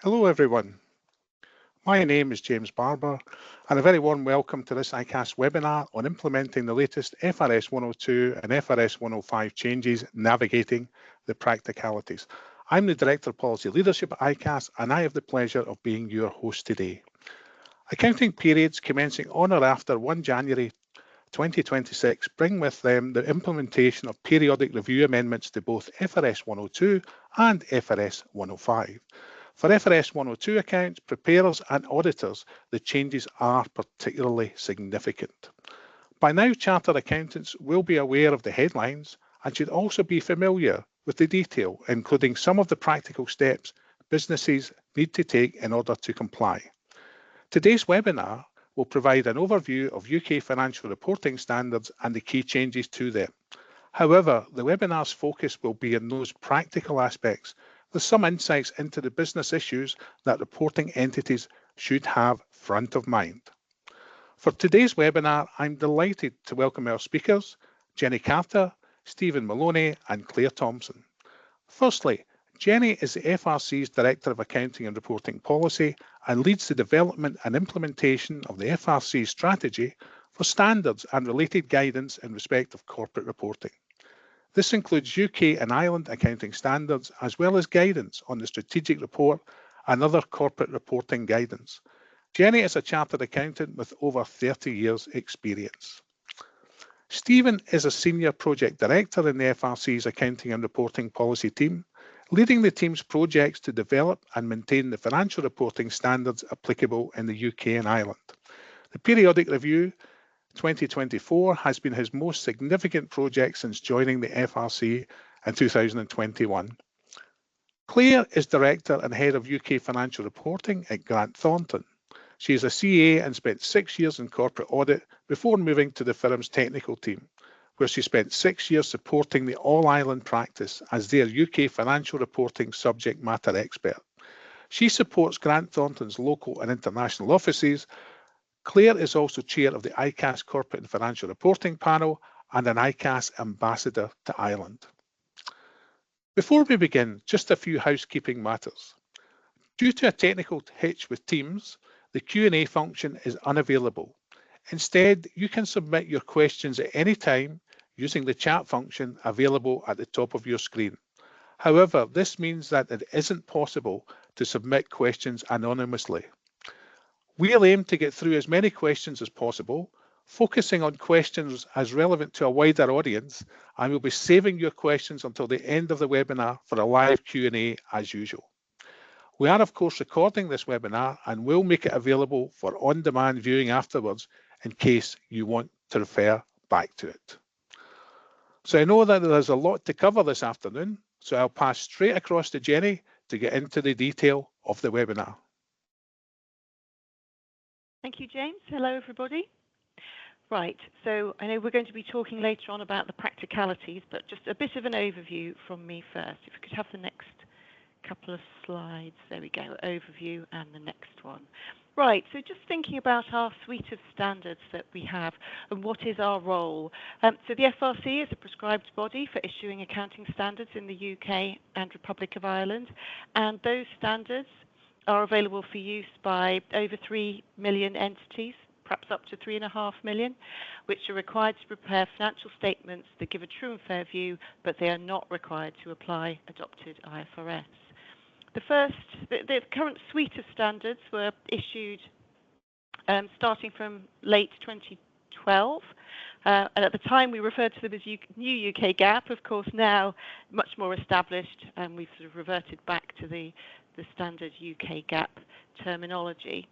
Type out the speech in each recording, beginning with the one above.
Hello everyone, my name is James Barber and a very warm welcome to this ICAST webinar on implementing the latest FRS 102 and FRS 105 changes navigating the practicalities. I'm the Director of Policy Leadership at ICAST and I have the pleasure of being your host today. Accounting periods commencing on or after 1 January 2026 bring with them the implementation of periodic review amendments to both FRS 102 and FRS 105. For FRS 102 accounts, preparers and auditors, the changes are particularly significant. By now, chartered accountants will be aware of the headlines and should also be familiar with the detail, including some of the practical steps businesses need to take in order to comply. Today's webinar will provide an overview of UK financial reporting standards and the key changes to them. However, the webinar's focus will be on those practical aspects with some insights into the business issues that reporting entities should have front of mind. For today's webinar, I'm delighted to welcome our speakers, Jenny Carter, Stephen Maloney and Claire Thomson. Firstly, Jenny is the FRC's Director of Accounting and Reporting Policy and leads the development and implementation of the FRC strategy for standards and related guidance in respect of corporate reporting. This includes UK and Ireland accounting standards as well as guidance on the strategic report and other corporate reporting guidance. Jenny is a chartered accountant with over 30 years experience. Stephen is a Senior Project Director in the FRC's Accounting and Reporting Policy team, leading the team's projects to develop and maintain the financial reporting standards applicable in the UK and Ireland. The periodic review 2024 has been his most significant project since joining the FRC in 2021. Claire is Director and Head of UK Financial Reporting at Grant Thornton. She is a CA and spent 6 years in corporate audit before moving to the firm's technical team, where she spent 6 years supporting the All-Ireland practice as their UK financial reporting subject matter expert. She supports Grant Thornton's local and international offices. Claire is also chair of the ICAST Corporate and Financial Reporting Panel and an ICAST ambassador to Ireland. Before we begin, just a few housekeeping matters. Due to a technical hitch with Teams, the Q&A function is unavailable. Instead, you can submit your questions at any time using the chat function available at the top of your screen. However, this means that it isn't possible to submit questions anonymously. We'll aim to get through as many questions as possible, focusing on questions as relevant to a wider audience, and we'll be saving your questions until the end of the webinar for a live Q&A as usual. We are, of course, recording this webinar and will make it available for on-demand viewing afterwards in case you want to refer back to it. So I know that there's a lot to cover this afternoon, so I'll pass straight across to Jenny to get into the detail of the webinar. Thank you, James. Hello, everybody. Right, so I know we're going to be talking later on about the practicalities, but just a bit of an overview from me first. If we could have the next couple of slides. There we go, overview and the next one. Right, so just thinking about our suite of standards that we have and what is our role. So the FRC is a prescribed body for issuing accounting standards in the UK and Republic of Ireland, and those standards are available for use by over 3 million entities, perhaps up to 3.5 million, which are required to prepare financial statements that give a true and fair view, but they are not required to apply adopted IFRS. The current suite of standards were issued starting from late 2012. And at the time we referred to them as new UK GAAP. Of course, now much more established, and we've sort of reverted back to the standard UK GAAP terminology.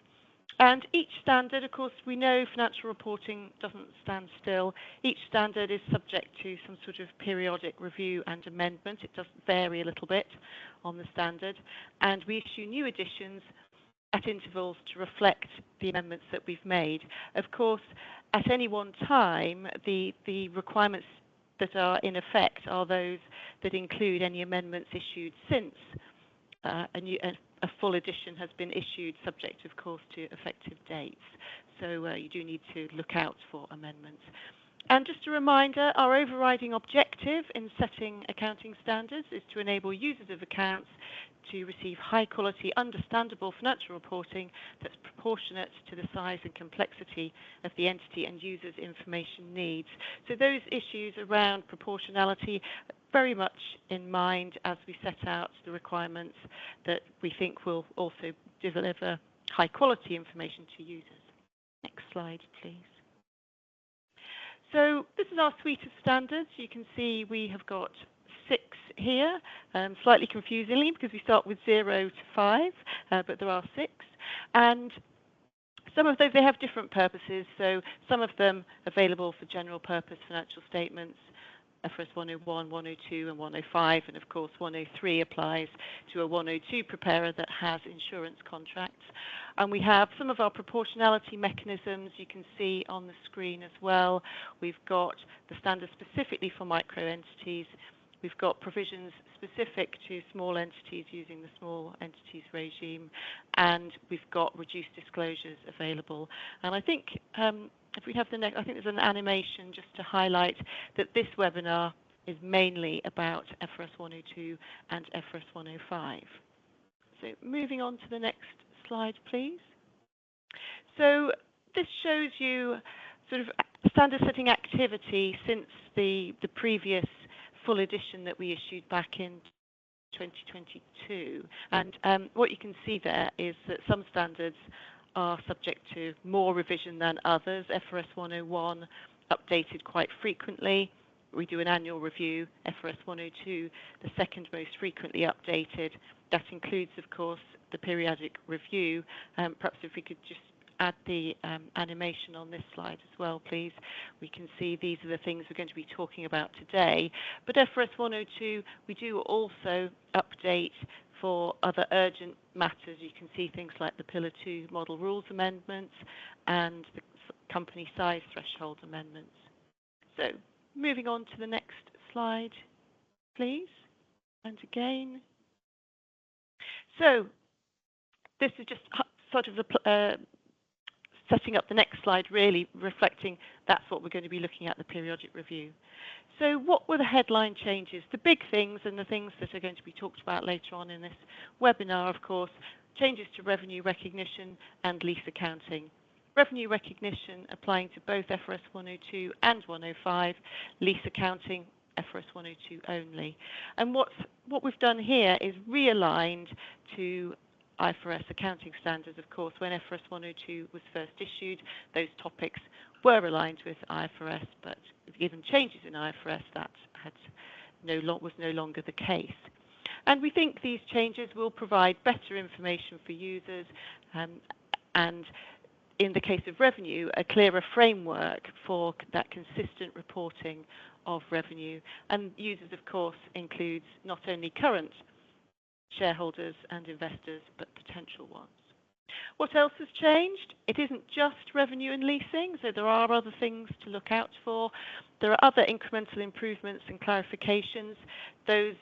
And each standard, of course, we know financial reporting doesn't stand still. Each standard is subject to some sort of periodic review and amendment. It does vary a little bit on the standard. And we issue new editions at intervals to reflect the amendments that we've made. Of course, at any one time, the requirements that are in effect are those that include any amendments issued since a full edition has been issued, subject, of course, to effective dates. So you do need to look out for amendments. And just a reminder, our overriding objective in setting accounting standards is to enable users of accounts to receive high-quality, understandable financial reporting that's proportionate to the size and complexity of the entity and users' information needs. So those issues around proportionality are very much in mind as we set out the requirements that we think will also deliver high-quality information to users. Next slide, please. So this is our suite of standards. You can see we have got 6 here, slightly confusingly because we start with 0 to 5, but there are 6. And some of those, they have different purposes. So some of them available for general purpose financial statements, FRS 101, 102 and 105, and of course 103 applies to a 102 preparer that has insurance contracts. And we have some of our proportionality mechanisms you can see on the screen as well. We've got the standards specifically for micro entities. We've got provisions specific to small entities using the small entities regime, and we've got reduced disclosures available. And I think if we have the next, I think there's an animation just to highlight that this webinar is mainly about FRS 102 and FRS 105. So moving on to the next slide, please. So this shows you sort of standard setting activity since the previous full edition that we issued back in 2022. And what you can see there is that some standards are subject to more revision than others. FRS 101 updated quite frequently. We do an annual review. FRS 102, the second most frequently updated. That includes, of course, the periodic review. Perhaps if we could just add the animation on this slide as well, please. We can see these are the things we're going to be talking about today. But FRS 102, we do also update for other urgent matters. You can see things like the Pillar 2 Model Rules Amendments and the company size threshold amendments. So moving on to the next slide, please. And again. So this is just sort of the setting up the next slide, really reflecting that's what we're going to be looking at, the periodic review. So what were the headline changes? The big things and the things that are going to be talked about later on in this webinar, of course, changes to revenue recognition and lease accounting. Revenue recognition applying to both FRS 102 and 105, lease accounting FRS 102 only. And what we've done here is realigned to IFRS accounting standards. Of course, when FRS 102 was first issued, those topics were aligned with IFRS, but given changes in IFRS, that was no longer the case. And we think these changes will provide better information for users, and in the case of revenue, a clearer framework for that consistent reporting of revenue. And users, of course, includes not only current shareholders and investors, but potential ones. What else has changed? It isn't just revenue and leasing, so there are other things to look out for. There are other incremental improvements and clarifications. Those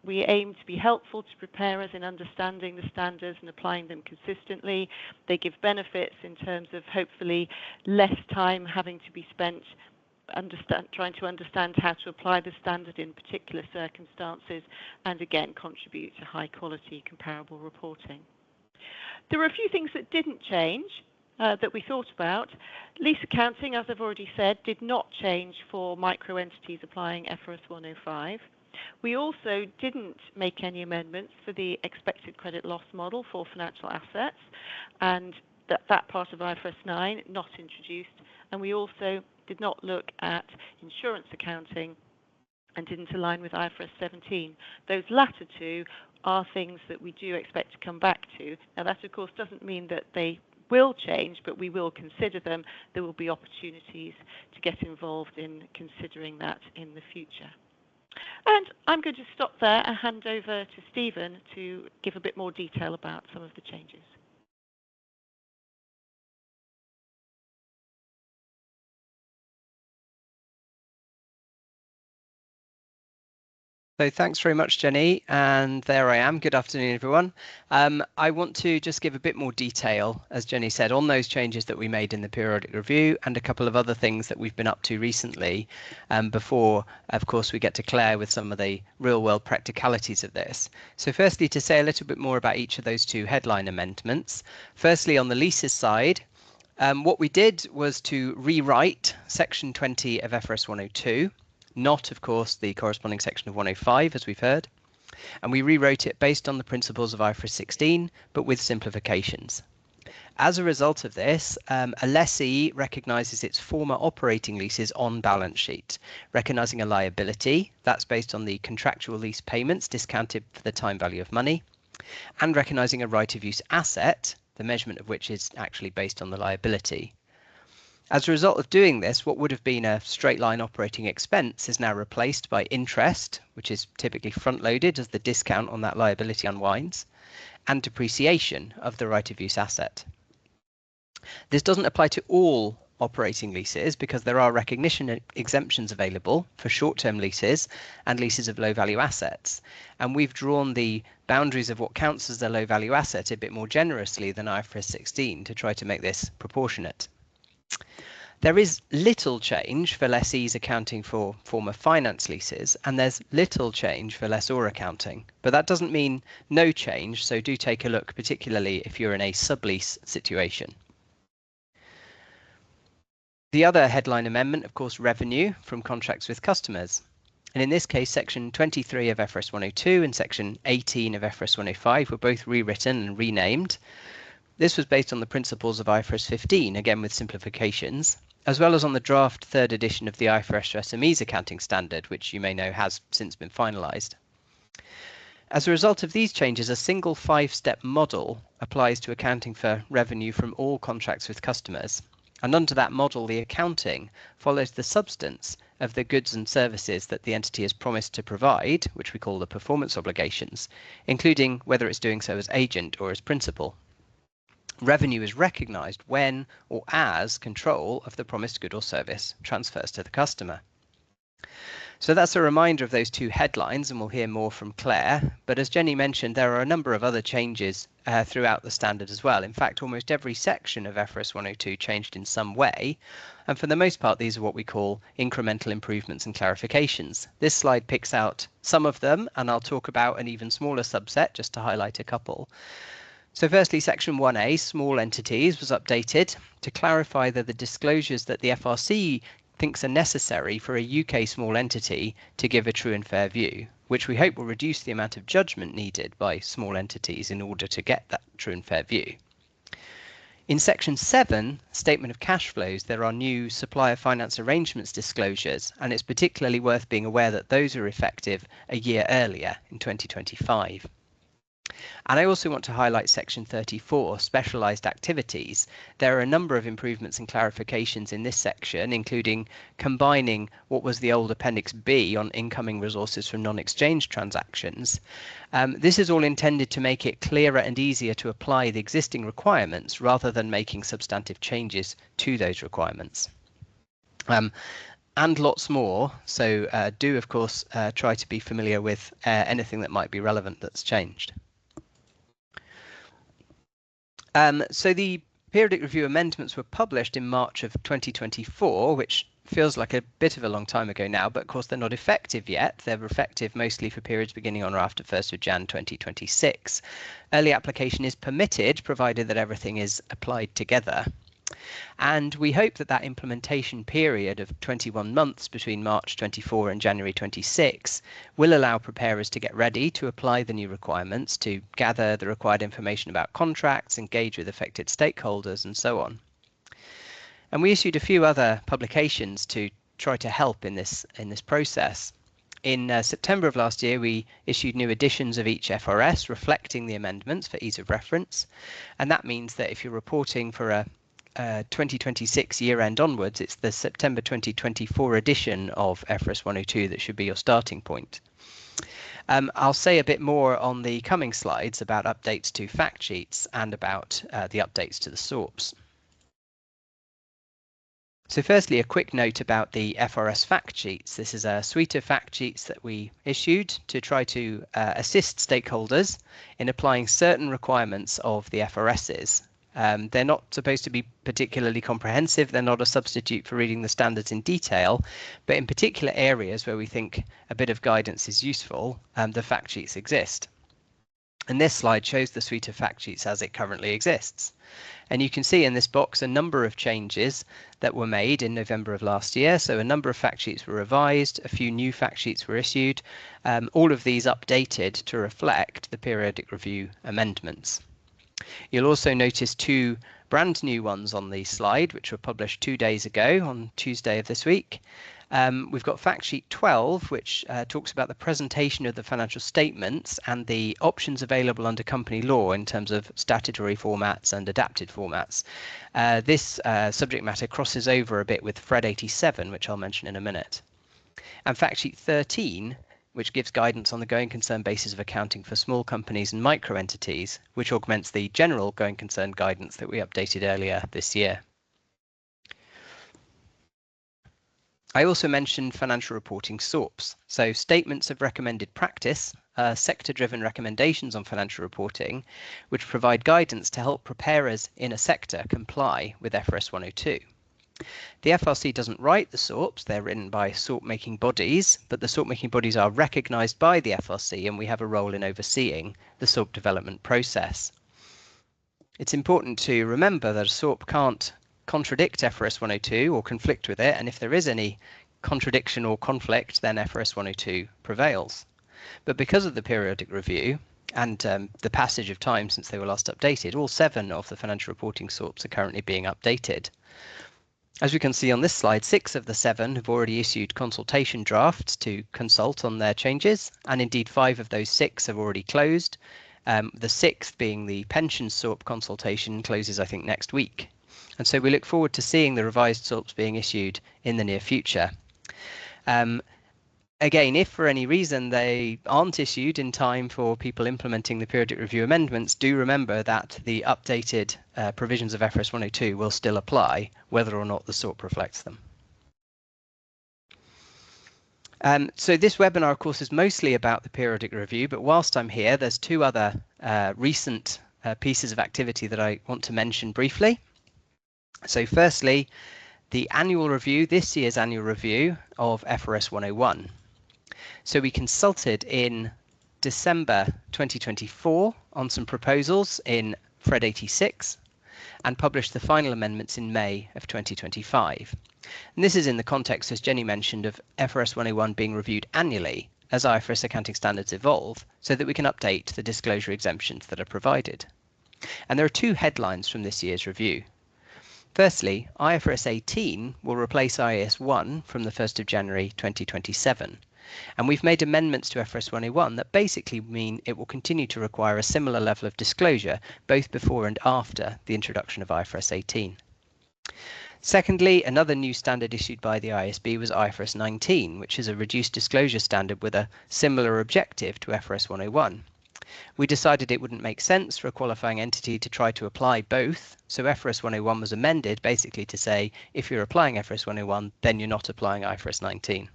we aim to be helpful to preparers in understanding the standards and applying them consistently. They give benefits in terms of hopefully less time having to be spent trying to understand how to apply the standard in particular circumstances, and again contribute to high quality comparable reporting. There were a few things that didn't change that we thought about. Lease accounting, as I've already said, did not change for micro entities applying FRS 105. We also didn't make any amendments for the expected credit loss model for financial assets, and that part of IFRS 9 not introduced. And we also did not look at insurance accounting and didn't align with IFRS 17. Those latter two are things that we do expect to come back to. Now that, of course, doesn't mean that they will change, but we will consider them. There will be opportunities to get involved in considering that in the future. And I'm going to stop there and hand over to Stephen to give a bit more detail about some of the changes. So thanks very much, Jenny. And there I am. Good afternoon, everyone. I want to just give a bit more detail, as Jenny said, on those changes that we made in the periodic review and a couple of other things that we've been up to recently before, of course, we get to Claire with some of the real world practicalities of this. So firstly, to say a little bit more about each of those two headline amendments. Firstly, on the leases side, what we did was to rewrite section 20 of FRS 102. Not, of course, the corresponding section of 105, as we've heard, and we rewrote it based on the principles of IFRS 16, but with simplifications. As a result of this, a lessee recognises its former operating leases on balance sheet, recognising a liability that's based on the contractual lease payments discounted for the time value of money, and recognising a right of use asset, the measurement of which is actually based on the liability. As a result of doing this, what would have been a straight line operating expense is now replaced by interest, which is typically front loaded as the discount on that liability unwinds, and depreciation of the right of use asset. This doesn't apply to all operating leases because there are recognition exemptions available for short-term leases and leases of low value assets. And we've drawn the boundaries of what counts as a low value asset a bit more generously than IFRS 16 to try to make this proportionate. There is little change for lessees accounting for former finance leases, and there's little change for lessor accounting. But that doesn't mean no change, so do take a look, particularly if you're in a sublease situation. The other headline amendment, of course, revenue from contracts with customers. And in this case, section 23 of FRS 102 and section 18 of FRS 105 were both rewritten and renamed. This was based on the principles of IFRS 15, again with simplifications, as well as on the draft third edition of the IFRS SMEs accounting standard, which you may know has since been finalised. As a result of these changes, a single 5-step model applies to accounting for revenue from all contracts with customers. And under that model, the accounting follows the substance of the goods and services that the entity has promised to provide, which we call the performance obligations, including whether it's doing so as agent or as principal. Revenue is recognised when or as control of the promised good or service transfers to the customer. So that's a reminder of those two headlines, and we'll hear more from Claire. But as Jenny mentioned, there are a number of other changes throughout the standard as well. In fact, almost every section of FRS 102 changed in some way. And for the most part, these are what we call incremental improvements and clarifications. This slide picks out some of them, and I'll talk about an even smaller subset just to highlight a couple. So firstly, section 1A, small entities, was updated to clarify that the disclosures that the FRC thinks are necessary for a UK small entity to give a true and fair view, which we hope will reduce the amount of judgment needed by small entities in order to get that true and fair view. In section 7, statement of cash flows, there are new supplier finance arrangements disclosures, and it's particularly worth being aware that those are effective a year earlier in 2025. And I also want to highlight section 34, specialised activities. There are a number of improvements and clarifications in this section, including combining what was the old Appendix B on incoming resources from non-exchange transactions. This is all intended to make it clearer and easier to apply the existing requirements rather than making substantive changes to those requirements. And lots more, so do of course try to be familiar with anything that might be relevant that's changed. So the periodic review amendments were published in March of 2024, which feels like a bit of a long time ago now, but of course they're not effective yet. They're effective mostly for periods beginning on or after 1st of Jan 2026. Early application is permitted, provided that everything is applied together. And we hope that that implementation period of 21 months between March 24 and January 26 will allow preparers to get ready to apply the new requirements, to gather the required information about contracts, engage with affected stakeholders, and so on. And we issued a few other publications to try to help in this process. In September of last year, we issued new editions of each FRS reflecting the amendments for ease of reference. And that means that if you're reporting for a 2026 year end onwards, it's the September 2024 edition of FRS 102 that should be your starting point. I'll say a bit more on the coming slides about updates to fact sheets and about the updates to the SORPs. So firstly, a quick note about the FRS fact sheets. This is a suite of fact sheets that we issued to try to assist stakeholders in applying certain requirements of the FRSs. They're not supposed to be particularly comprehensive. They're not a substitute for reading the standards in detail, but in particular areas where we think a bit of guidance is useful, the fact sheets exist. And this slide shows the suite of fact sheets as it currently exists. And you can see in this box a number of changes that were made in November of last year. So a number of fact sheets were revised, a few new fact sheets were issued, all of these updated to reflect the periodic review amendments. You'll also notice two brand new ones on the slide, which were published 2 days ago on Tuesday of this week. We've got fact sheet 12, which talks about the presentation of the financial statements and the options available under company law in terms of statutory formats and adapted formats. This subject matter crosses over a bit with FRED 87, which I'll mention in a minute. And fact sheet 13, which gives guidance on the going concern basis of accounting for small companies and micro entities, which augments the general going concern guidance that we updated earlier this year. I also mentioned financial reporting SORPs, so statements of recommended practice, sector-driven recommendations on financial reporting, which provide guidance to help preparers in a sector comply with FRS 102. The FRC doesn't write the SORPs, they're written by SORP-making bodies, but the SORP-making bodies are recognised by the FRC and we have a role in overseeing the SORP development process. It's important to remember that a SORP can't contradict FRS 102 or conflict with it, and if there is any contradiction or conflict, then FRS 102 prevails. But because of the periodic review and the passage of time since they were last updated, all 7 of the financial reporting SORPs are currently being updated. As we can see on this slide, 6 of the 7 have already issued consultation drafts to consult on their changes, and indeed 5 of those 6 have already closed. The 6th, being the pension SORP consultation, closes I think next week. And so we look forward to seeing the revised SORPs being issued in the near future. Again, if for any reason they aren't issued in time for people implementing the periodic review amendments, do remember that the updated provisions of FRS 102 will still apply, whether or not the SORP reflects them. So this webinar, of course, is mostly about the periodic review, but whilst I'm here, there's 2 other recent pieces of activity that I want to mention briefly. So firstly, the annual review, this year's annual review of FRS 101. So we consulted in December 2024 on some proposals in FRED 86 and published the final amendments in May of 2025. And this is in the context, as Jenny mentioned, of FRS 101 being reviewed annually as IFRS accounting standards evolve so that we can update the disclosure exemptions that are provided. And there are 2 headlines from this year's review. Firstly, IFRS 18 will replace IAS 1 from the 1st of January 2027. And we've made amendments to FRS 101 that basically mean it will continue to require a similar level of disclosure both before and after the introduction of IFRS 18. Secondly, another new standard issued by the IASB was IFRS 19, which is a reduced disclosure standard with a similar objective to FRS 101. We decided it wouldn't make sense for a qualifying entity to try to apply both, so FRS 101 was amended basically to say if you're applying FRS 101, then you're not applying IFRS 19.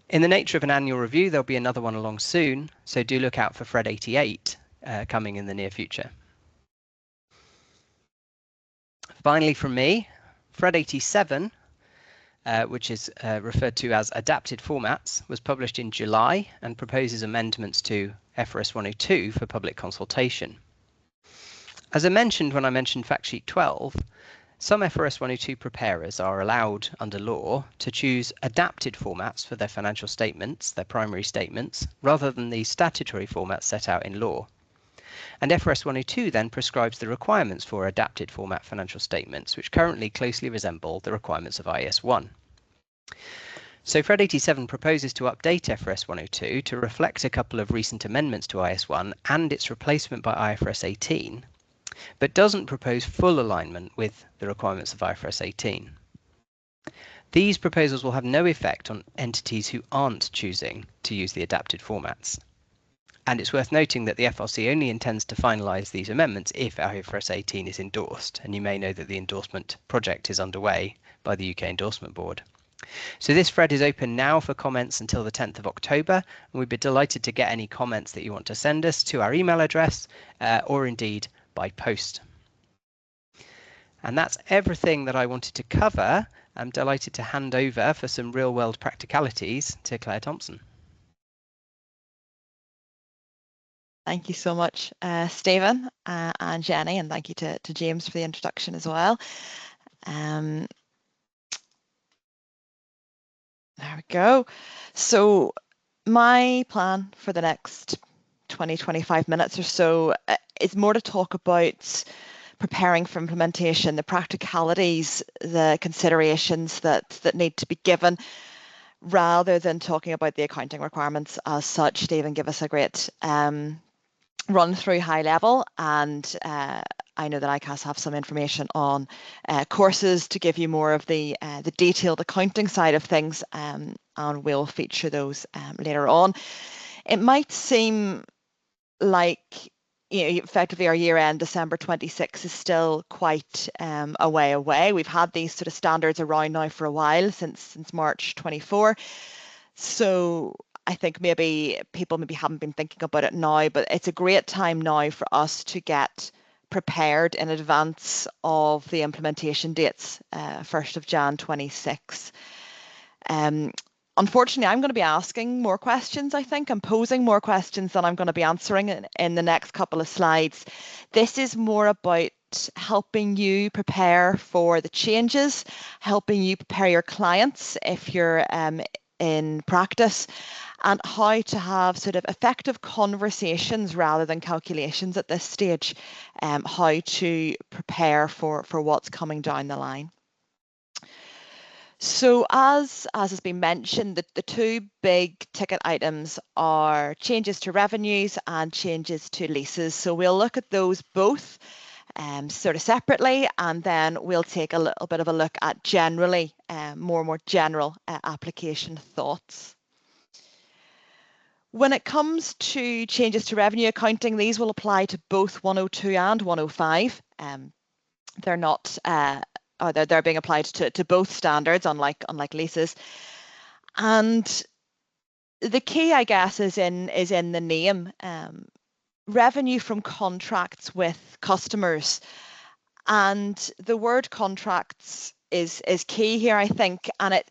In the nature of an annual review, there'll be another one along soon, so do look out for FRED 88 coming in the near future. Finally from me, FRED 87, which is referred to as adapted formats, was published in July and proposes amendments to FRS 102 for public consultation. As I mentioned when I mentioned fact sheet 12, some FRS 102 preparers are allowed under law to choose adapted formats for their financial statements, their primary statements, rather than the statutory formats set out in law. And FRS 102 then prescribes the requirements for adapted format financial statements, which currently closely resemble the requirements of IAS 1. So FRED 87 proposes to update FRS 102 to reflect a couple of recent amendments to IAS 1 and its replacement by IFRS 18, but doesn't propose full alignment with the requirements of IFRS 18. These proposals will have no effect on entities who aren't choosing to use the adapted formats. And it's worth noting that the FRC only intends to finalise these amendments if IFRS 18 is endorsed, and you may know that the endorsement project is underway by the UK Endorsement Board. So this thread is open now for comments until the 10th of October, and we'd be delighted to get any comments that you want to send us to our email address or indeed by post. And that's everything that I wanted to cover. I'm delighted to hand over for some real-world practicalities to Claire Thomson. Thank you so much, Stephen and Jenny, and thank you to James for the introduction as well. There we go. So my plan for the next 20-25 minutes or so is more to talk about preparing for implementation, the practicalities, the considerations that need to be given, rather than talking about the accounting requirements as such. Stephen gave us a great run through high level, and I know that ICAS have some information on courses to give you more of the detailed accounting side of things, and we'll feature those later on. It might seem like, effectively our year end, December 26, is still quite a way away. We've had these sort of standards around now for a while, since March 24. So I think maybe people haven't been thinking about it now, but it's a great time now for us to get prepared in advance of the implementation dates, 1st of Jan 26. Unfortunately, I'm going to be asking more questions, I think. I'm posing more questions than I'm going to be answering in the next couple of slides. This is more about helping you prepare for the changes, helping you prepare your clients if you're in practice, and how to have sort of effective conversations rather than calculations at this stage, how to prepare for what's coming down the line. So as has been mentioned, the two big ticket items are changes to revenues and changes to leases. So we'll look at those both sort of separately, and then we'll take a little bit of a look at generally, more general application thoughts. When it comes to changes to revenue accounting, these will apply to both 102 and 105. They're not they're being applied to both standards, unlike leases. And the key, I guess, is in the name. Revenue from contracts with customers, and the word contracts is key here, I think. And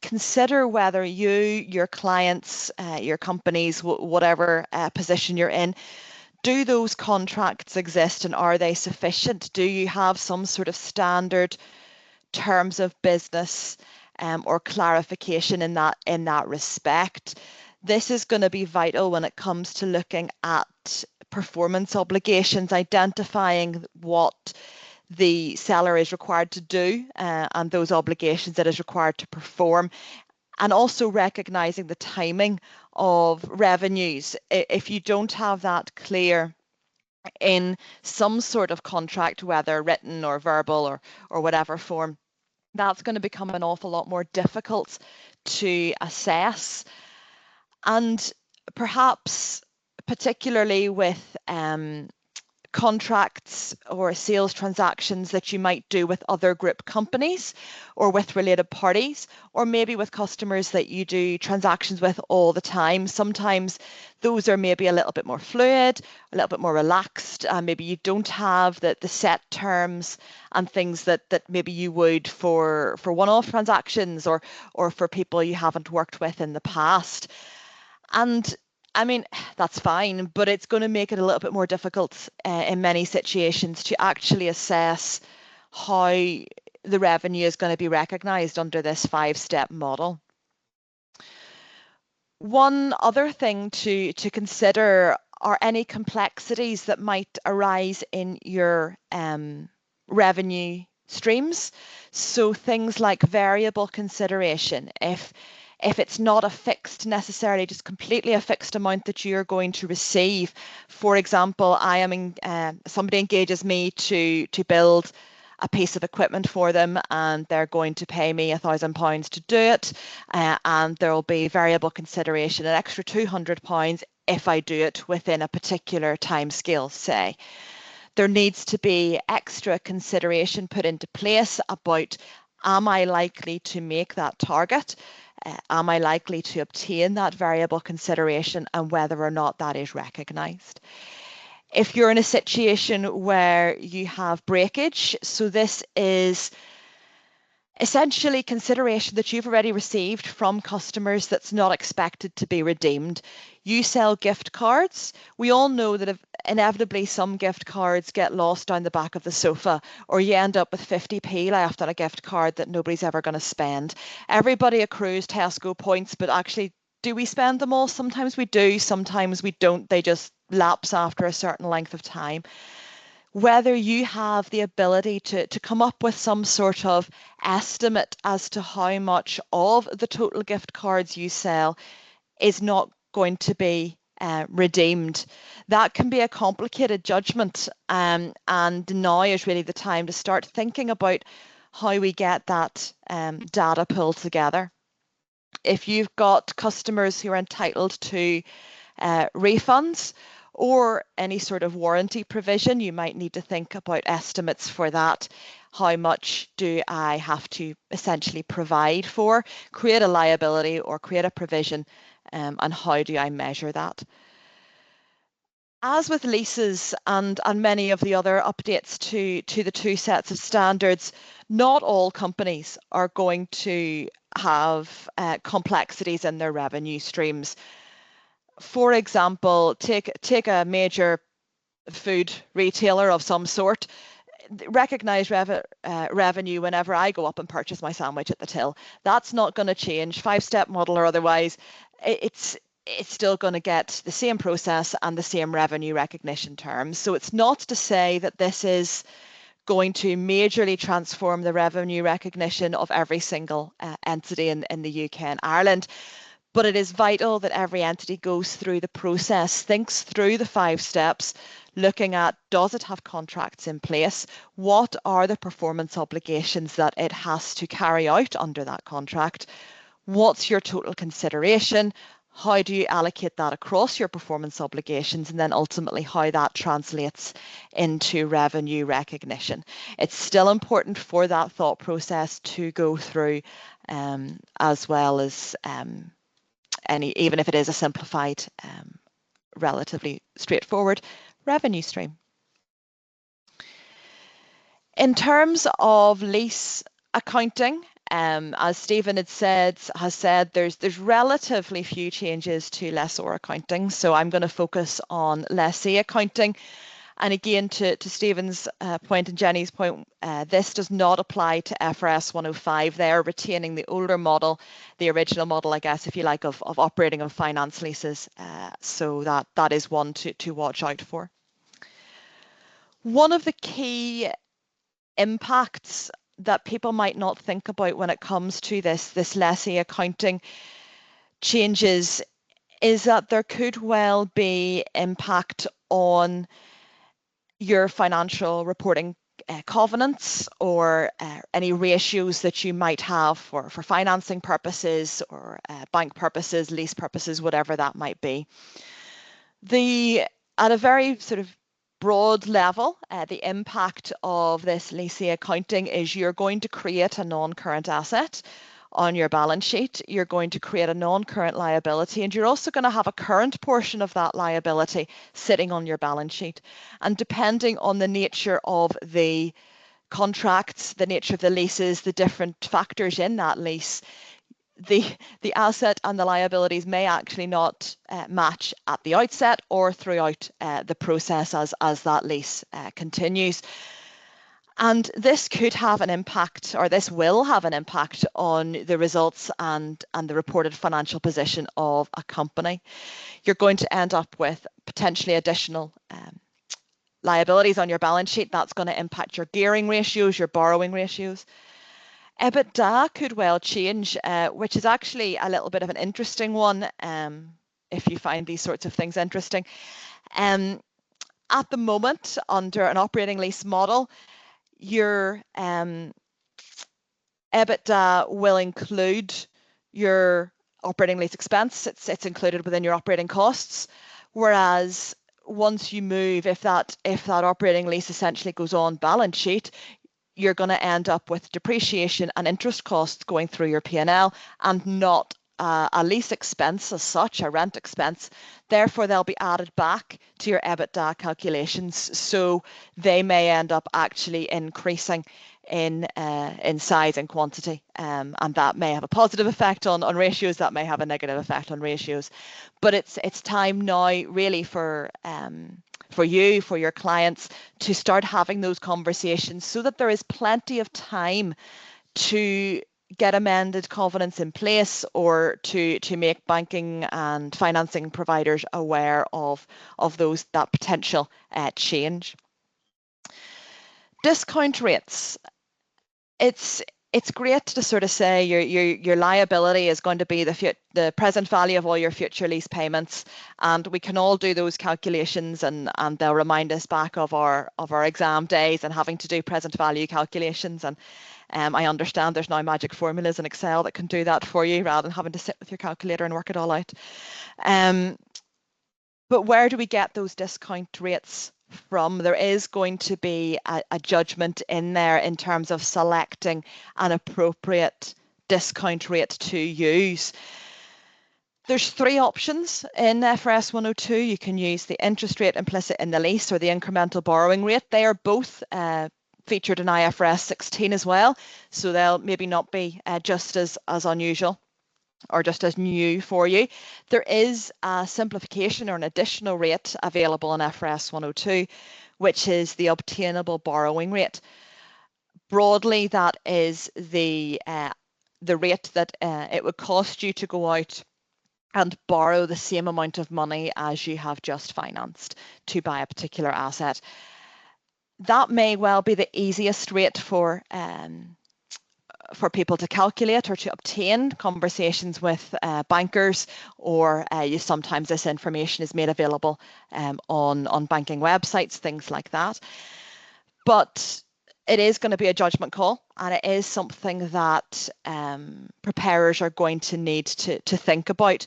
consider whether you, your clients, your companies, whatever position you're in, do those contracts exist, and are they sufficient? Do you have some sort of standard terms of business or clarification in that respect? This is going to be vital when it comes to looking at performance obligations, identifying what the seller is required to do and those obligations that is required to perform, and also recognizing the timing of revenues. If you don't have that clear in some sort of contract, whether written or verbal or whatever form, that's going to become an awful lot more difficult to assess. And perhaps particularly with contracts or sales transactions that you might do with other group companies or with related parties, or maybe with customers that you do transactions with all the time. Sometimes those are maybe a little bit more fluid, a little bit more relaxed, and maybe you don't have the set terms and things that maybe you would for one-off transactions or for people you haven't worked with in the past. And I mean, that's fine, but it's going to make it a little bit more difficult in many situations to actually assess how the revenue is going to be recognised under this 5-step model. One other thing to consider are any complexities that might arise in your revenue streams. So things like variable consideration. If it's not a fixed, necessarily just completely a fixed amount that you're going to receive. For example, somebody engages me to build a piece of equipment for them, and they're going to pay me £1,000 to do it, and there will be variable consideration, an extra £200 if I do it within a particular time scale, say. There needs to be extra consideration put into place about Am I likely to make that target? Am I likely to obtain that variable consideration, and whether or not that is recognised? If you're in a situation where you have breakage, so this is essentially consideration that you've already received from customers that's not expected to be redeemed. You sell gift cards. We all know that inevitably some gift cards get lost down the back of the sofa, or you end up with 50p left on a gift card that nobody's ever going to spend. Everybody accrues Tesco points, but actually, do we spend them all? Sometimes we do, sometimes we don't. They just lapse after a certain length of time. Whether you have the ability to come up with some sort of estimate as to how much of the total gift cards you sell is not going to be redeemed. That can be a complicated judgment, and now is really the time to start thinking about how we get that data pulled together. If you've got customers who are entitled to refunds or any sort of warranty provision, you might need to think about estimates for that. How much do I have to essentially provide for, create a liability or create a provision, and how do I measure that? As with leases and many of the other updates to the two sets of standards, not all companies are going to have complexities in their revenue streams. For example, take a major food retailer of some sort. Recognize revenue whenever I go up and purchase my sandwich at the till. That's not going to change, 5-step model or otherwise. It's still going to get the same process and the same revenue recognition terms. So it's not to say that this is going to majorly transform the revenue recognition of every single entity in the UK and Ireland. But it is vital that every entity goes through the process, thinks through the 5 steps, looking at, does it have contracts in place? What are the performance obligations that it has to carry out under that contract? What's your total consideration? How do you allocate that across your performance obligations? And then ultimately how that translates into revenue recognition. It's still important for that thought process to go through, as well as even if it is a simplified, relatively straightforward revenue stream. In terms of lease accounting, as Stephen has said, there's relatively few changes to lessor accounting. So I'm going to focus on lessee accounting. And again, to Stephen's point and Jenny's point, this does not apply to FRS 105. They are retaining the older model, the original model, I guess, if you like, of operating and finance leases. So that is one to watch out for. One of the key impacts that people might not think about when it comes to this lessee accounting changes is that there could well be impact on your financial reporting covenants or any ratios that you might have for financing purposes or bank purposes, lease purposes, whatever that might be. At a very sort of broad level, the impact of this lessee accounting is you're going to create a non-current asset on your balance sheet. You're going to create a non-current liability, and you're also going to have a current portion of that liability sitting on your balance sheet. And depending on the nature of the contracts, the nature of the leases, the different factors in that lease, the asset and the liabilities may actually not match at the outset or throughout the process as that lease continues. And this could have an impact, or this will have an impact on the results and the reported financial position of a company. You're going to end up with potentially additional liabilities on your balance sheet. That's going to impact your gearing ratios, your borrowing ratios. EBITDA could well change, which is actually a little bit of an interesting one, if you find these sorts of things interesting. At the moment, under an operating lease model, your EBITDA will include your operating lease expense. It's included within your operating costs. Whereas once you move, if that operating lease essentially goes on balance sheet, you're going to end up with depreciation and interest costs going through your P&L and not a lease expense as such, a rent expense. Therefore, they'll be added back to your EBITDA calculations. So they may end up actually increasing in size and quantity, and that may have a positive effect on ratios, that may have a negative effect on ratios. But it's time now really for you, for your clients, to start having those conversations so that there is plenty of time to get amended covenants in place or to make banking and financing providers aware of that potential change. Discount rates. It's great to sort of say your liability is going to be the present value of all your future lease payments, and we can all do those calculations, and they'll remind us back of our exam days and having to do present value calculations. And I understand there's now magic formulas in Excel that can do that for you rather than having to sit with your calculator and work it all out. But where do we get those discount rates from? There is going to be a judgment in there in terms of selecting an appropriate discount rate to use. There's three options in FRS 102. You can use the interest rate implicit in the lease or the incremental borrowing rate. They are both featured in IFRS 16 as well, so they'll maybe not be just as unusual or just as new for you. There is a simplification or an additional rate available in FRS 102, which is the obtainable borrowing rate. Broadly, that is the rate that it would cost you to go out and borrow the same amount of money as you have just financed to buy a particular asset. That may well be the easiest rate for people to calculate or to obtain. Conversations with bankers, or sometimes this information is made available on banking websites, things like that. But it is going to be a judgment call, and it is something that preparers are going to need to think about.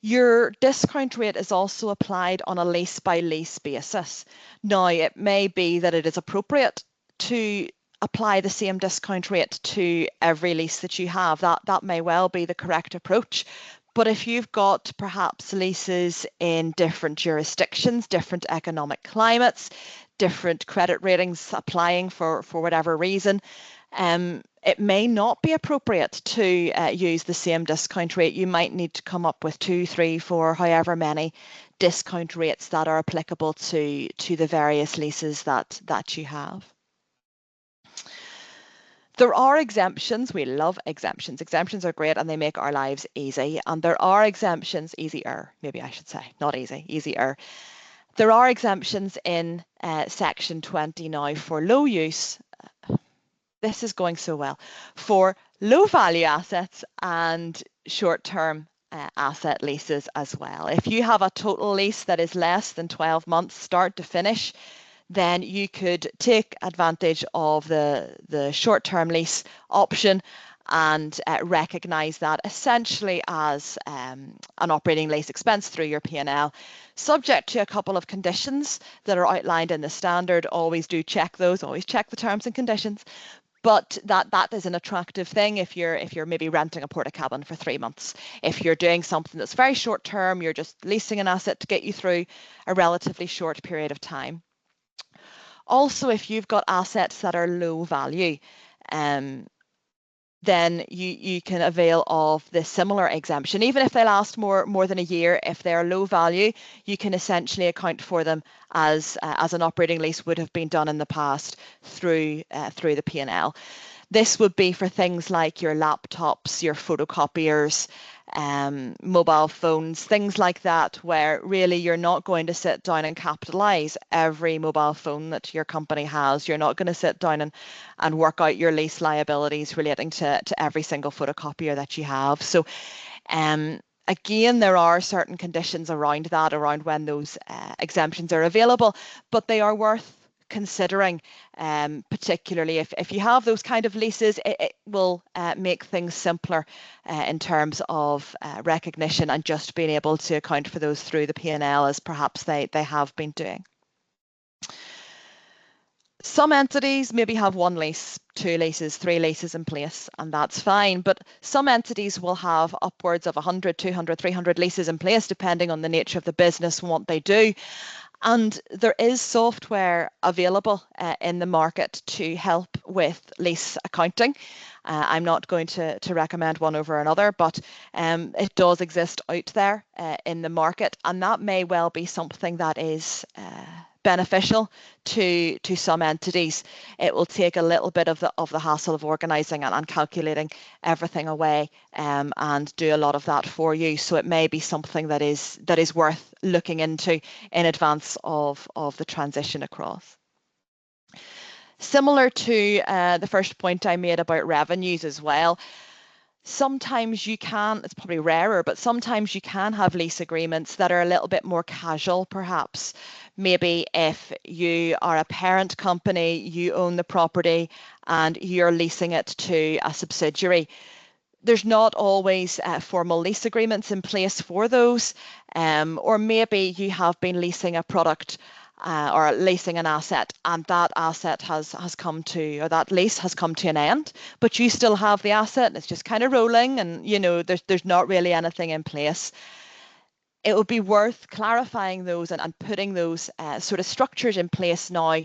Your discount rate is also applied on a lease by lease basis. Now, it may be that it is appropriate to apply the same discount rate to every lease that you have. That may well be the correct approach. But if you've got perhaps leases in different jurisdictions, different economic climates, different credit ratings applying for whatever reason, it may not be appropriate to use the same discount rate. You might need to come up with 2, 3, 4, however many discount rates that are applicable to the various leases that you have. There are exemptions. We love exemptions. Exemptions are great and they make our lives easy. And there are exemptions, easier, maybe I should say, not easy, easier. There are exemptions in section 20 now for low use. This is going so well. For low value assets and short-term asset leases as well. If you have a total lease that is less than 12 months start to finish, then you could take advantage of the short-term lease option and recognise that essentially as an operating lease expense through your P&L, subject to a couple of conditions that are outlined in the standard. Always do check those, always check the terms and conditions. But that is an attractive thing if you're maybe renting a porta cabin for 3 months. If you're doing something that's very short term, you're just leasing an asset to get you through a relatively short period of time. Also, if you've got assets that are low value, then you can avail of the similar exemption. Even if they last more than a year, if they're low value, you can essentially account for them as an operating lease would have been done in the past through the P&L. This would be for things like your laptops, your photocopiers, mobile phones, things like that, where really you're not going to sit down and capitalize every mobile phone that your company has. You're not going to sit down and work out your lease liabilities relating to every single photocopier that you have. So again, there are certain conditions around that, around when those exemptions are available, but they are worth considering, particularly if you have those kind of leases. It will make things simpler in terms of recognition and just being able to account for those through the P&L as perhaps they have been doing. Some entities maybe have 1 lease, 2 leases, 3 leases in place, and that's fine. But some entities will have upwards of 100, 200, 300 leases in place, depending on the nature of the business and what they do. And there is software available in the market to help with lease accounting. I'm not going to recommend one over another, but it does exist out there in the market, and that may well be something that is beneficial to some entities. It will take a little bit of the hassle of organising and calculating everything away, and do a lot of that for you. So it may be something that is worth looking into in advance of the transition across. Similar to the first point I made about revenues as well, sometimes you can, it's probably rarer, but sometimes you can have lease agreements that are a little bit more casual, perhaps. Maybe if you are a parent company, you own the property and you're leasing it to a subsidiary. There's not always formal lease agreements in place for those, or maybe you have been leasing a product or leasing an asset, and that asset has come to, or that lease has come to an end, but you still have the asset and it's just kind of rolling, and you know there's not really anything in place. It would be worth clarifying those and putting those sort of structures in place now,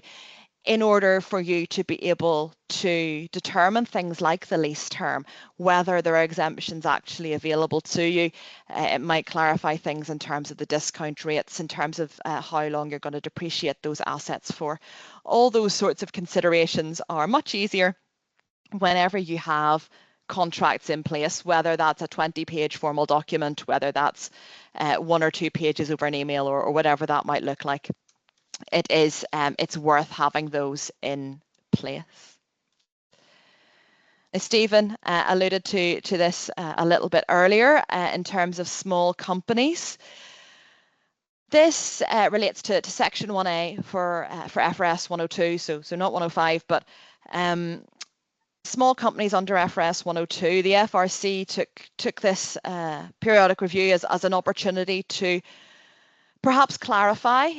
in order for you to be able to determine things like the lease term, whether there are exemptions actually available to you. It might clarify things in terms of the discount rates, in terms of how long you're going to depreciate those assets for. All those sorts of considerations are much easier whenever you have contracts in place, whether that's a 20-page formal document, whether that's 1 or 2 pages over an email, or whatever that might look like. It's worth having those in place. Now, Stephen alluded to this a little bit earlier in terms of small companies. This relates to section 1A for FRS 102, so not 105, but small companies under FRS 102. The FRC took this periodic review as an opportunity to perhaps clarify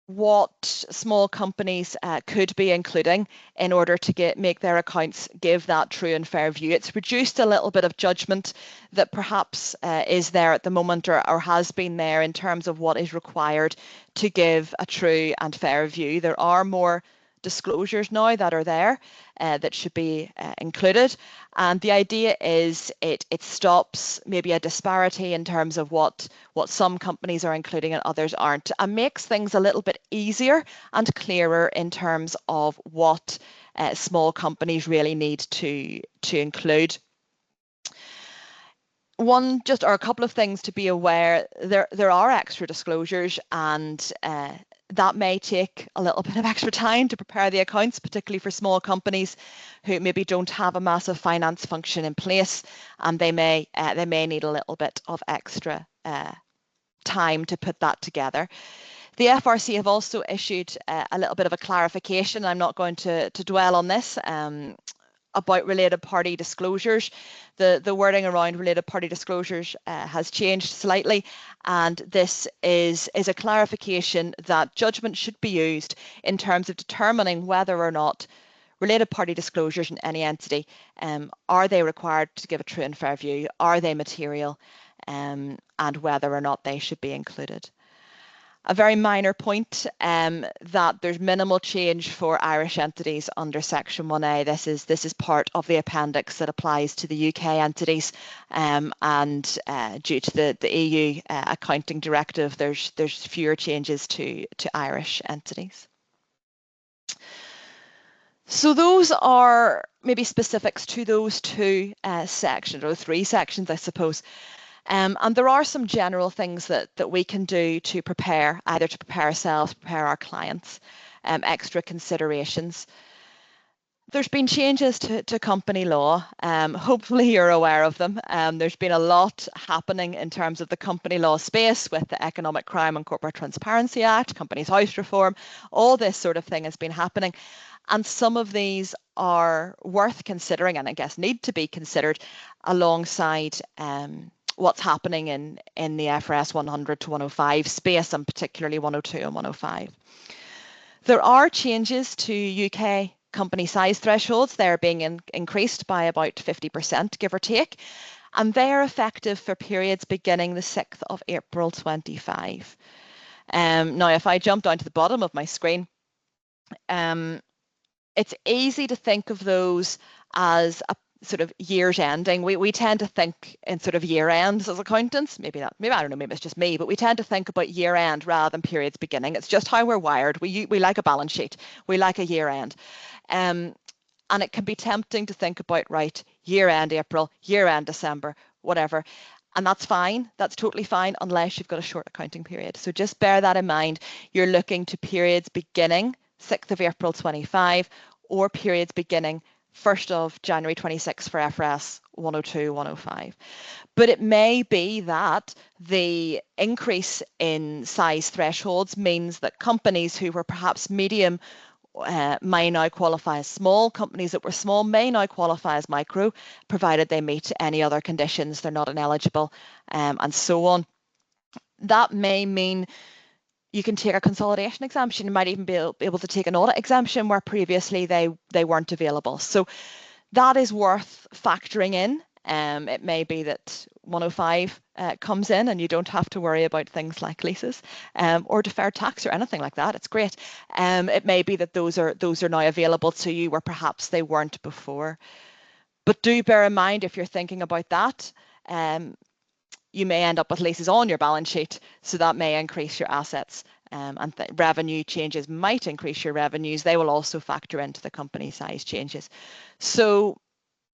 what small companies could be including in order to make their accounts give that true and fair view. It's reduced a little bit of judgment that perhaps is there at the moment, or has been there, in terms of what is required to give a true and fair view. There are more disclosures now that are there that should be included, and the idea is it stops maybe a disparity in terms of what some companies are including and others aren't, and makes things a little bit easier and clearer in terms of what small companies really need to include. A couple of things to be aware. There are extra disclosures, and that may take a little bit of extra time to prepare the accounts, particularly for small companies who maybe don't have a massive finance function in place, and they may need a little bit of extra time to put that together. The FRC have also issued a little bit of a clarification. I'm not going to dwell on this, about related party disclosures. The wording around related party disclosures has changed slightly, and this is a clarification that judgment should be used in terms of determining whether or not related party disclosures in any entity, are they required to give a true and fair view, are they material, and whether or not they should be included. A very minor point, that there's minimal change for Irish entities under Section 1A. This is part of the appendix that applies to the UK entities, and due to the EU accounting directive, there's fewer changes to Irish entities. So those are maybe specifics to those 2 sections, or 3 sections, I suppose. And there are some general things that we can do to prepare, either to prepare ourselves, prepare our clients, extra considerations. There's been changes to company law. Hopefully you're aware of them. There's been a lot happening in terms of the company law space with the Economic Crime and Corporate Transparency Act, Companies House Reform, all this sort of thing has been happening. And some of these are worth considering, and I guess need to be considered alongside what's happening in the FRS 100 to 105 space, and particularly 102 and 105. There are changes to UK company size thresholds. They're being increased by about 50%, give or take, and they're effective for periods beginning the 6th of April 25. Now, if I jump down to the bottom of my screen, it's easy to think of those as a sort of years ending. We tend to think in sort of year ends as accountants. Maybe I don't know, maybe it's just me, but we tend to think about year end rather than periods beginning. It's just how we're wired. We like a balance sheet. We like a year end. And it can be tempting to think about, right, year end April, year end December, whatever. And that's fine. That's totally fine unless you've got a short accounting period. So just bear that in mind. You're looking to periods beginning 6th of April 25 or periods beginning 1st of January 26 for FRS 102, 105. But it may be that the increase in size thresholds means that companies who were perhaps medium may now qualify as small. Companies that were small may now qualify as micro, provided they meet any other conditions. They're not ineligible, and so on. That may mean you can take a consolidation exemption. You might even be able to take an audit exemption where previously they weren't available. So that is worth factoring in. It may be that 105 comes in and you don't have to worry about things like leases or deferred tax or anything like that. It's great. It may be that those are now available to you where perhaps they weren't before. But do bear in mind, if you're thinking about that, you may end up with leases on your balance sheet, so that may increase your assets, and revenue changes might increase your revenues. They will also factor into the company size changes. So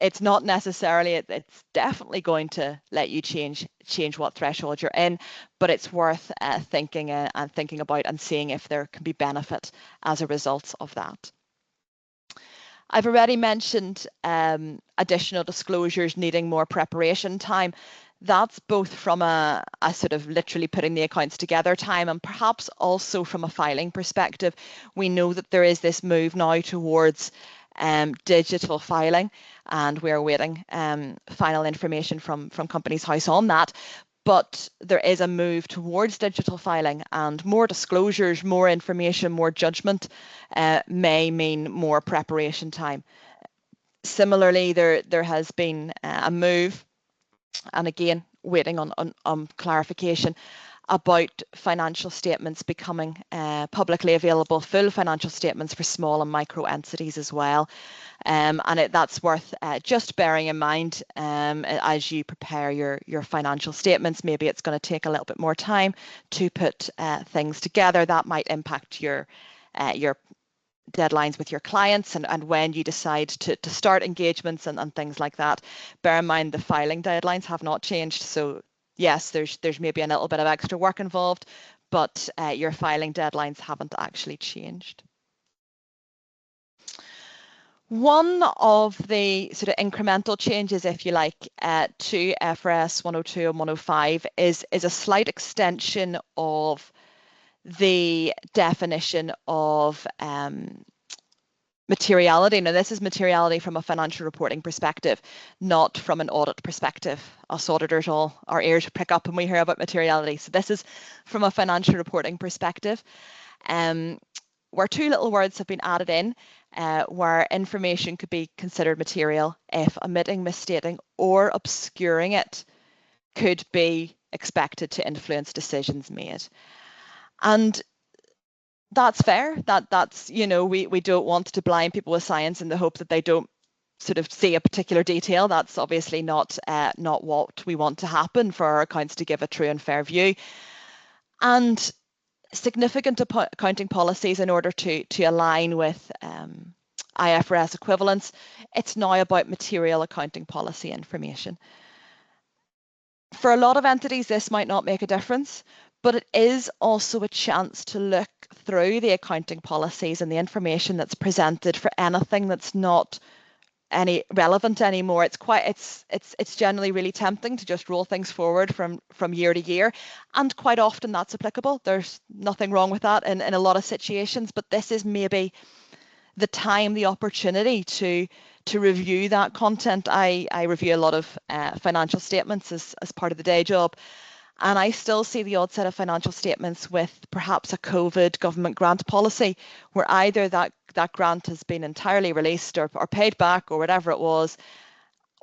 it's not necessarily, it's definitely going to let you change what threshold you're in, but it's worth thinking about and seeing if there can be benefit as a result of that. I've already mentioned additional disclosures needing more preparation time. That's both from a sort of literally putting the accounts together time, and perhaps also from a filing perspective. We know that there is this move now towards digital filing, and we're awaiting final information from Companies House on that. But there is a move towards digital filing, and more disclosures, more information, more judgment may mean more preparation time. Similarly, there has been a move, and again, waiting on clarification, about financial statements becoming publicly available, full financial statements for small and micro entities as well. And that's worth just bearing in mind as you prepare your financial statements. Maybe it's going to take a little bit more time to put things together. That might impact your deadlines with your clients and when you decide to start engagements and things like that. Bear in mind the filing deadlines have not changed. So yes, there's maybe a little bit of extra work involved, but your filing deadlines haven't actually changed. One of the sort of incremental changes, if you like, to FRS 102 and 105 is a slight extension of the definition of materiality. Now, this is materiality from a financial reporting perspective, not from an audit perspective. Us auditors, all our ears prick up when we hear about materiality. So this is from a financial reporting perspective, where two little words have been added in, where information could be considered material if omitting, misstating, or obscuring it could be expected to influence decisions made. And that's fair. That's we don't want to blind people with science in the hope that they don't sort of see a particular detail. That's obviously not what we want to happen for our accounts to give a true and fair view. And significant accounting policies in order to align with IFRS equivalence, it's now about material accounting policy information. For a lot of entities, this might not make a difference, but it is also a chance to look through the accounting policies and the information that's presented for anything that's not any relevant anymore. It's generally really tempting to just roll things forward from year to year, and quite often that's applicable. There's nothing wrong with that in a lot of situations, but this is maybe the time, the opportunity to review that content. I review a lot of financial statements as part of the day job, And I still see the odd set of financial statements with perhaps a COVID government grant policy where either that grant has been entirely released or paid back or whatever it was,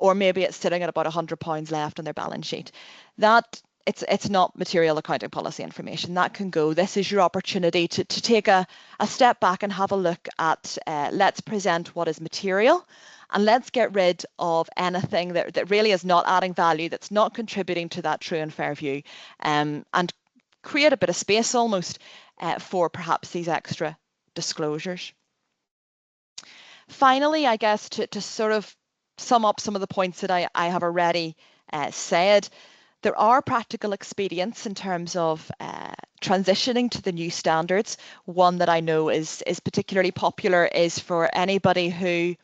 or maybe it's sitting at about £100 left on their balance sheet. That it's not material accounting policy information. That can go. This is your opportunity to take a step back and have a look at, let's present what is material, and let's get rid of anything that really is not adding value, that's not contributing to that true and fair view, and create a bit of space almost for perhaps these extra disclosures. Finally, I guess to sort of sum up some of the points that I have already said, there are practical expedients in terms of transitioning to the new standards. One that I know is particularly popular is for anybody who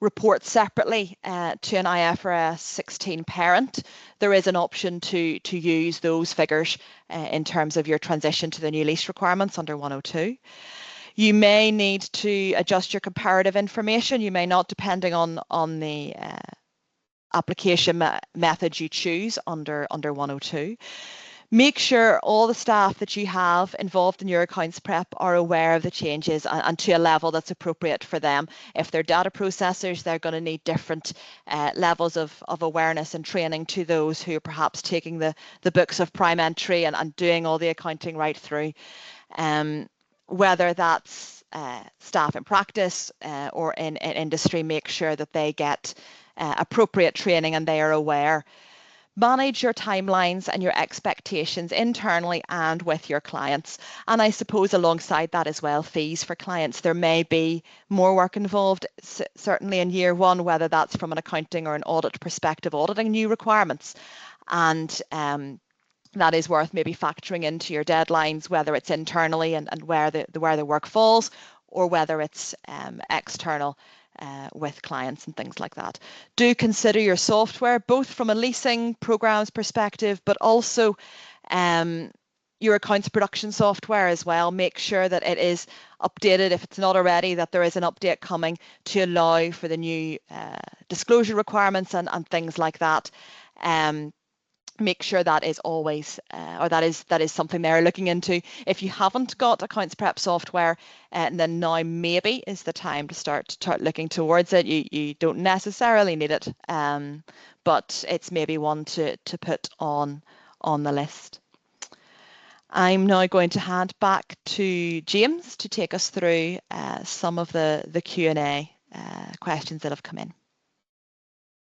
reports separately to an IFRS 16 parent. There is an option to use those figures in terms of your transition to the new lease requirements under 102. You may need to adjust your comparative information. You may not, depending on the application method you choose under 102. Make sure all the staff that you have involved in your accounts prep are aware of the changes and to a level that's appropriate for them. If they're data processors, they're going to need different levels of awareness and training to those who are perhaps taking the books of prime entry and doing all the accounting right through. Whether that's staff in practice or in industry, make sure that they get appropriate training and they are aware. Manage your timelines and your expectations internally and with your clients. And I suppose alongside that as well, fees for clients. There may be more work involved, certainly in year one, whether that's from an accounting or an audit perspective, auditing new requirements. And that is worth maybe factoring into your deadlines, whether it's internally and where the work falls, or whether it's external with clients and things like that. Do consider your software, both from a leasing programs perspective, but also your accounts production software as well. Make sure that it is updated if it's not already, that there is an update coming to allow for the new disclosure requirements and things like that. Make sure that is always, or that is something they're looking into. If you haven't got accounts prep software, then now maybe is the time to start looking towards it. You don't necessarily need it, but it's maybe one to put on the list. I'm now going to hand back to James to take us through some of the Q&A questions that have come in.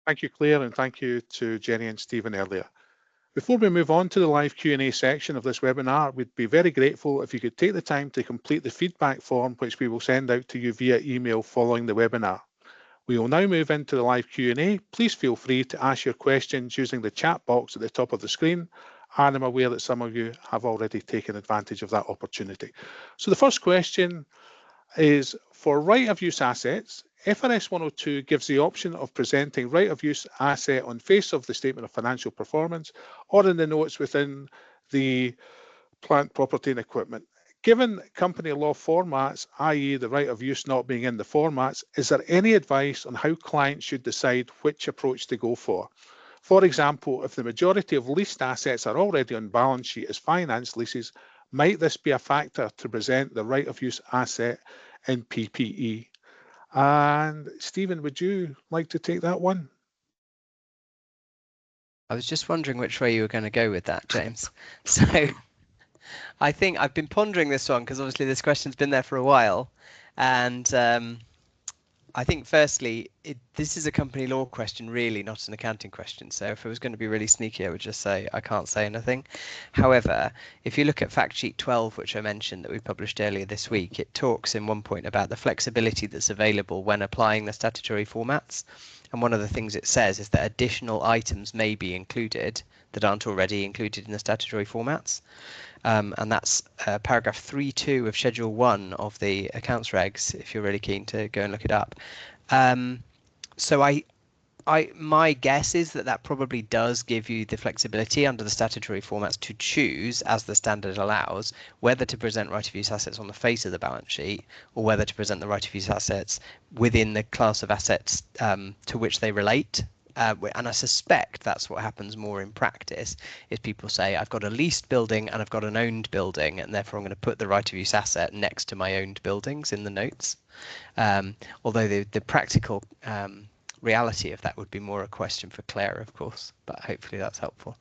Thank you, Claire, and thank you to Jenny and Stephen earlier. Before we move on to the live Q&A section of this webinar, we'd be very grateful if you could take the time to complete the feedback form, which we will send out to you via email following the webinar. We will now move into the live Q&A. Please feel free to ask your questions using the chat box at the top of the screen, and I'm aware that some of you have already taken advantage of that opportunity. So the first question is, for right of use assets, FRS 102 gives the option of presenting right of use asset on face of the statement of financial performance or in the notes within the plant, property and equipment. Given company law formats, i.e. the right of use not being in the formats, is there any advice on how clients should decide which approach to go for? For example, if the majority of leased assets are already on balance sheet as finance leases, might this be a factor to present the right of use asset in PPE? And Stephen, would you like to take that one? I was just wondering which way you were going to go with that, James. So I think I've been pondering this one because obviously this question's been there for a while. And I think firstly, this is a company law question, really, not an accounting question. So if it was going to be really sneaky, I would just say I can't say anything. However, if you look at fact sheet 12, which I mentioned that we published earlier this week, it talks in one point about the flexibility that's available when applying the statutory formats. And one of the things it says is that additional items may be included that aren't already included in the statutory formats. And that's paragraph 3.2 of Schedule 1 of the accounts regs, if you're really keen to go and look it up. So my guess is that probably does give you the flexibility under the statutory formats to choose, as the standard allows, whether to present right of use assets on the face of the balance sheet or whether to present the right of use assets within the class of assets to which they relate. and I suspect that's what happens more in practice, is people say, I've got a leased building and I've got an owned building, and therefore I'm going to put the right of use asset next to my owned buildings in the notes. Although the practical reality of that would be more a question for Claire, of course, but hopefully that's helpful.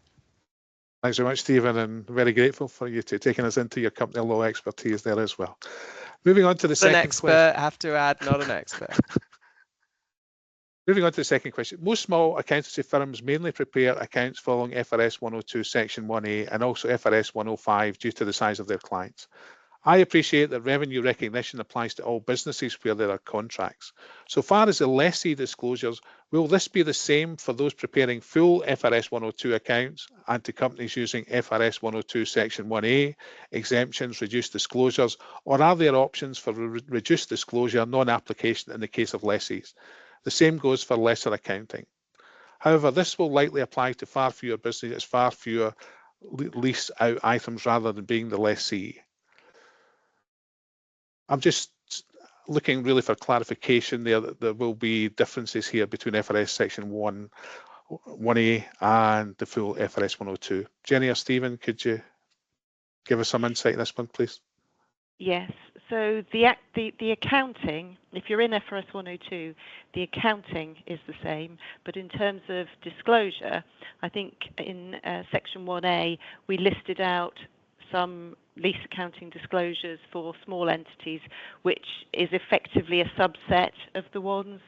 Thanks very much, Stephen, and very grateful for you taking us into your company law expertise there as well. Moving on to the second expert, question. have to add, not an expert. Moving on to the second question. Most small accountancy firms mainly prepare accounts following FRS 102 Section 1A and also FRS 105 due to the size of their clients. I appreciate that revenue recognition applies to all businesses where there are contracts. So far as the lessee disclosures, will this be the same for those preparing full FRS 102 accounts and to companies using FRS 102 Section 1A, exemptions, reduced disclosures, or are there options for reduced disclosure, non-application in the case of lessees? The same goes for lesser accounting. However, this will likely apply to far fewer businesses, far fewer lease out items rather than being the lessee. I'm just looking really for clarification there that there will be differences here between FRS Section 1A and the full FRS 102. Jenny or Stephen, could you give us some insight on this one, please? Yes. So the accounting, if you're in FRS 102, the accounting is the same, but in terms of disclosure, I think in Section 1A we listed out some lease accounting disclosures for small entities, which is effectively a subset of the ones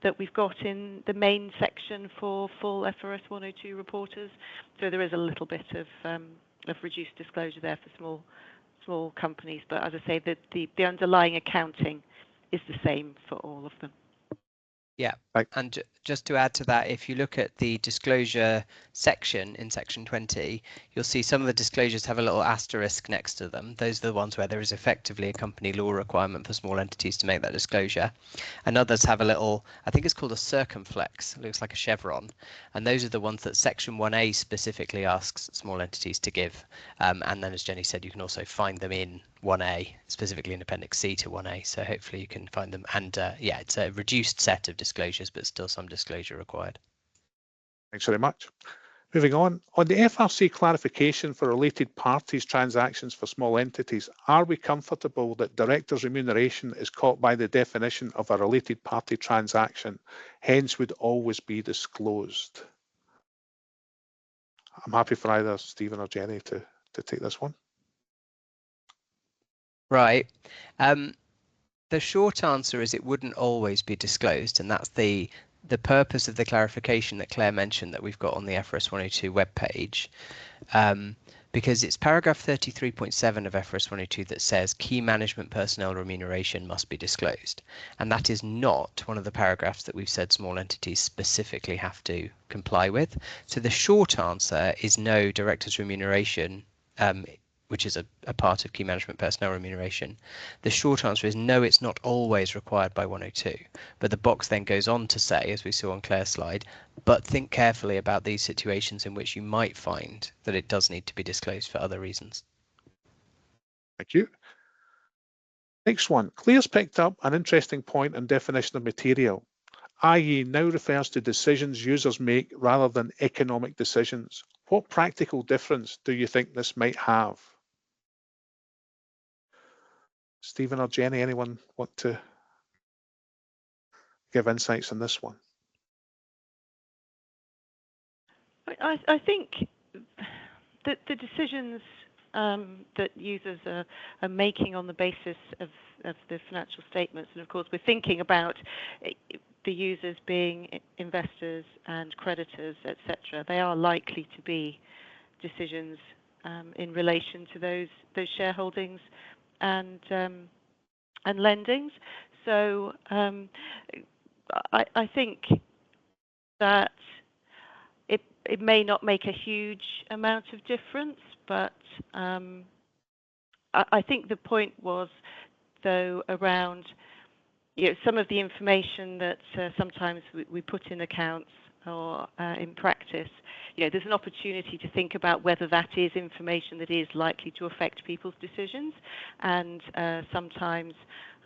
that we've got in the main section for full FRS 102 reporters. So there is a little bit of reduced disclosure there for small companies, but as I say, the underlying accounting is the same for all of them. Yeah, and just to add to that, if you look at the disclosure section in Section 20, you'll see some of the disclosures have a little asterisk next to them. Those are the ones where there is effectively a company law requirement for small entities to make that disclosure. And others have a little, I think it's called a circumflex, it looks like a chevron. And those are the ones that Section 1A specifically asks small entities to give. And then, as Jenny said, you can also find them in 1A, specifically in Appendix C to 1A. So hopefully you can find them. And yeah, it's a reduced set of disclosures, but still some disclosure required. Thanks very much. Moving on the FRC clarification for related parties transactions for small entities, are we comfortable that directors' remuneration is caught by the definition of a related party transaction, hence would always be disclosed? I'm happy for either Stephen or Jenny to take this one. Right. The short answer is it wouldn't always be disclosed, and that's the purpose of the clarification that Claire mentioned that we've got on the FRS 102 webpage, because it's paragraph 33.7 of FRS 102 that says key management personnel remuneration must be disclosed, and that is not one of the paragraphs that we've said small entities specifically have to comply with. So the short answer is no, directors' remuneration, which is a part of key management personnel remuneration. The short answer is no, it's not always required by 102. But the box then goes on to say, as we saw on Claire's slide, but think carefully about these situations in which you might find that it does need to be disclosed for other reasons. Thank you. Next one, Claire's picked up an interesting point on definition of material, i.e. now refers to decisions users make rather than economic decisions. What practical difference do you think this might have? Stephen or Jenny, anyone want to give insights on this one? I think that the decisions that users are making on the basis of the financial statements, and of course we're thinking about the users being investors and creditors, etc., they are likely to be decisions in relation to those shareholdings and lendings. So I think that it may not make a huge amount of difference, but I think the point was, though, around some of the information that sometimes we put in accounts or in practice. There's an opportunity to think about whether that is information that is likely to affect people's decisions, and sometimes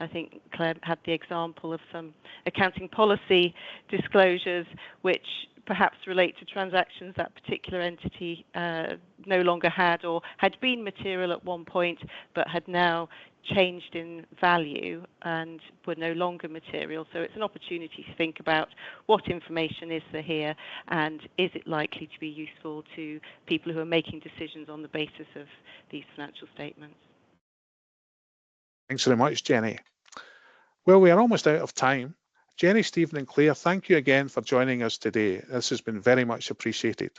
I think Claire had the example of some accounting policy disclosures which perhaps relate to transactions that particular entity no longer had, or had been material at one point but had now changed in value and were no longer material. So it's an opportunity to think about what information is there here, and is it likely to be useful to people who are making decisions on the basis of these financial statements. Thanks very much, Jenny. Well, we are almost out of time. Jenny, Stephen and Claire, thank you again for joining us today. This has been very much appreciated.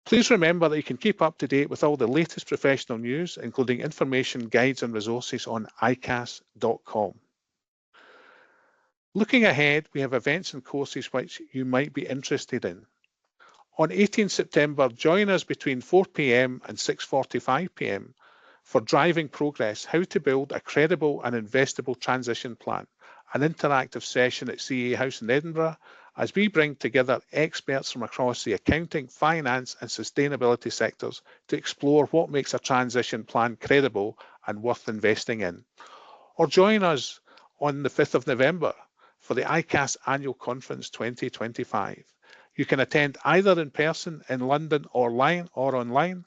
Please remember that you can keep up to date with all the latest professional news, including information, guides and resources on icas.com. Looking ahead, we have events and courses which you might be interested in. On 18 September, join us between 4 p.m. and 6:45 p.m. for Driving Progress, How to Build a Credible and Investable Transition Plan, an interactive session at CA House in Edinburgh, as we bring together experts from across the accounting, finance and sustainability sectors to explore what makes a transition plan credible and worth investing in. Or join us on the 5th of November for the ICAS Annual Conference 2025. You can attend either in person in London or online,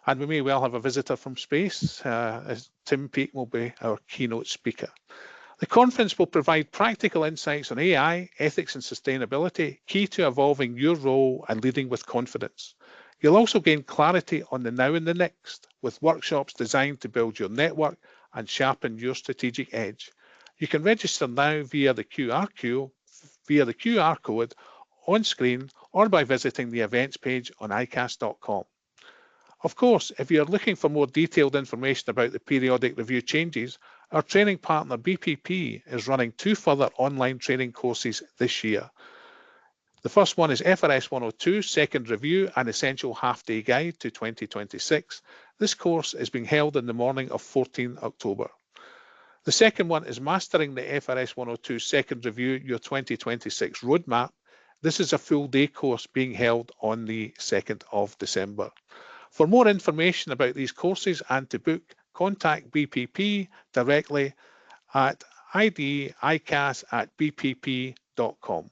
and we may well have a visitor from space, as Tim Peake will be our keynote speaker. The conference will provide practical insights on AI, ethics and sustainability, key to evolving your role and leading with confidence. You'll also gain clarity on the now and the next, with workshops designed to build your network and sharpen your strategic edge. You can register now via the QR code on screen or by visiting the events page on icas.com. Of course, if you're looking for more detailed information about the periodic review changes, our training partner BPP is running 2 further online training courses this year. The first one is FRS 102, Second Review, an Essential Half-Day Guide to 2026. This course is being held in the morning of 14 October. The second one is Mastering the FRS 102 Second Review, Your 2026 Roadmap. This is a full day course being held on the 2nd of December. For more information about these courses and to book, contact BPP directly at idicas@bpp.com.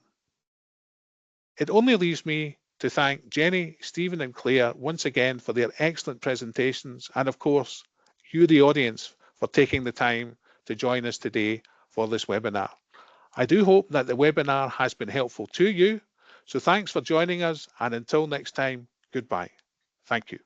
It only leaves me to thank Jenny, Stephen and Claire once again for their excellent presentations, and of course, you, the audience, for taking the time to join us today for this webinar. I do hope that the webinar has been helpful to you. So thanks for joining us, and until next time, goodbye. Thank you.